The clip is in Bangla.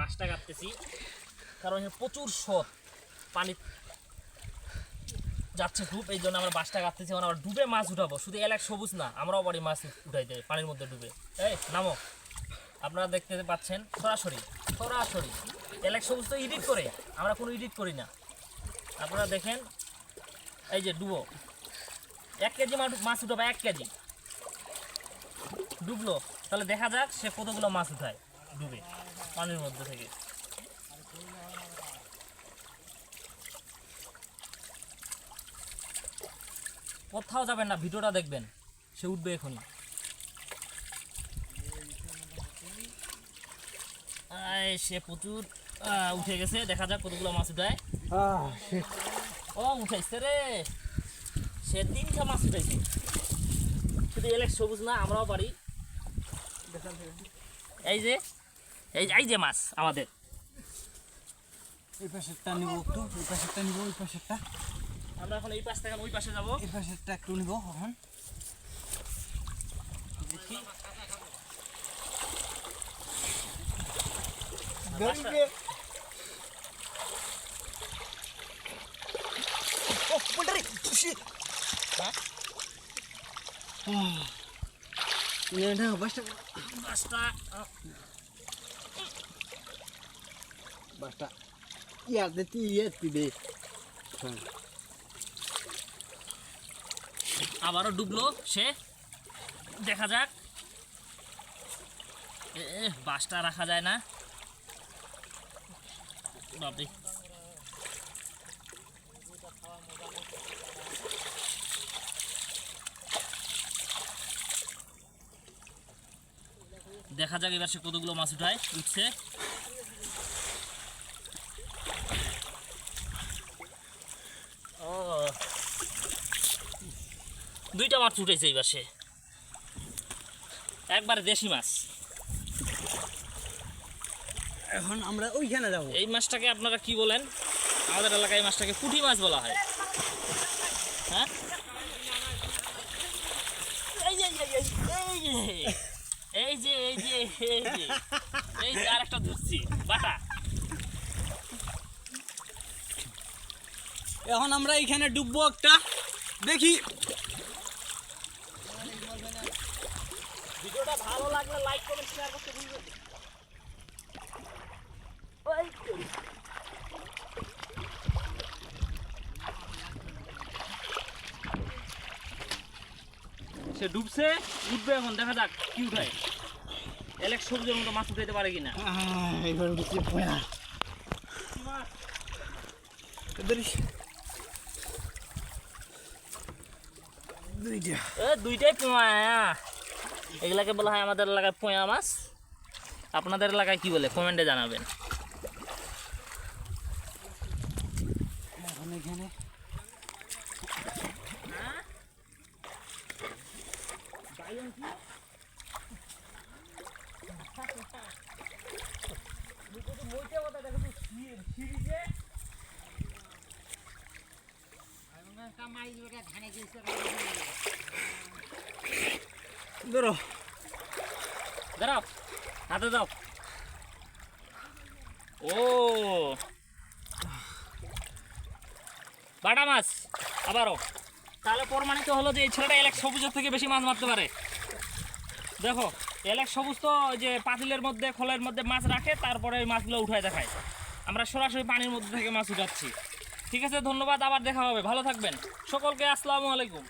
বাঁশটা কাটতেছি, কারণ এখানে প্রচুর স্রোত, পানি যাচ্ছে খুব, এই জন্য আমরা বাঁশটা কাটতেছি। এখন আমরা ডুবে মাছ উঠাবো, শুধু এলাক সবুজ না, আমরাও পারি মাছ উঠাইতে পানির মধ্যে ডুবে। এই নামো, আপনারা দেখতে পাচ্ছেন সরাসরি সরাসরি। এলাক সবুজ তো এডিট করে, আমরা কোনো এডিট করি না। আপনারা দেখেন, এই যে ডুবো, 1 কেজি মাছ উঠাবে, 1 কেজি ডুবলো। তাহলে দেখা যাক সে কতগুলো মাছ উঠায় ডুবে পানির মধ্যে থেকে। কোথাও যাবেন না, ভিডিওটা দেখবেন, সে উঠবে এখনই। সে প্রচুর উঠে গেছে, দেখা যাক কতগুলো মাছ উঠায়। ও উঠাইছে রে, সে 3টা মাছ উঠাইছে। শুধু এলাক সবুজ না, আমরাও পারি। এই যে এই যে মাছ আমাদের। এই পাশেরটা নিব একটু, এই পাশেরটা নিব, এই পাশেরটা। আমরা এখন এই পাশ থেকে ওই পাশে যাবো। এই পাশেরটা একটু নিব এখন। দেখি বাসটা ইয়ার দিতে ইয়ে আবারও ডুবলো সে, দেখা যাক। বাঁশটা রাখা যায় না, বাপরে। দেখা যাক এবার সে কতগুলো মাছ উঠছে। ও 2টা মাছ উঠেছে এইবার সে, একবারে দেশি মাছ। এখন আমরা ওইখানে যাব। এই মাছটাকে আপনারা কি বলেন? আমাদের এলাকায় মাছটাকে পুঁটি মাছ বলা হয়। হ্যাঁ, এই যে এই যে এই যে এই যে এই যে আরেকটা ধরছি, বাটা। এখন আমরা এখানে ডুববো একটা, দেখি। ভিডিওটা ভালো লাগলে লাইক কমেন্ট শেয়ার করতে ভুলবেন না। সে ডুবছে, উঠবে এখন, দেখা যাক কি উঠায়। এলাক সবুজের মতো মাছ উঠাইতে পারে কিনা। এবার উঠছে পয়া। দুইটাই পোয়া, এগুলাকে বলা হয় আমাদের এলাকায় পোয়া মাছ। আপনাদের এলাকায় কি বলে কমেন্টে জানাবেন। এখানে ধরো দাঁড়াও, হাতে দাও। ও বাটা মাছ আবারও। তাহলে প্রমাণিত হলো যে এই ছেলেটা এলাক সবুজের থেকে বেশি মাছ মারতে পারে। দেখো, এলাক সবুজ তো ওই যে পাতিলের মধ্যে, খোলের মধ্যে মাছ রাখে, তারপরে ওই মাছগুলো উঠায় দেখায়। আমরা সরাসরি পানির মধ্যে থেকে মাছ উঠাচ্ছি। ঠিক আছে, ধন্যবাদ, আবার দেখা হবে, ভালো থাকবেন সকলকে। আসসালামু আলাইকুম।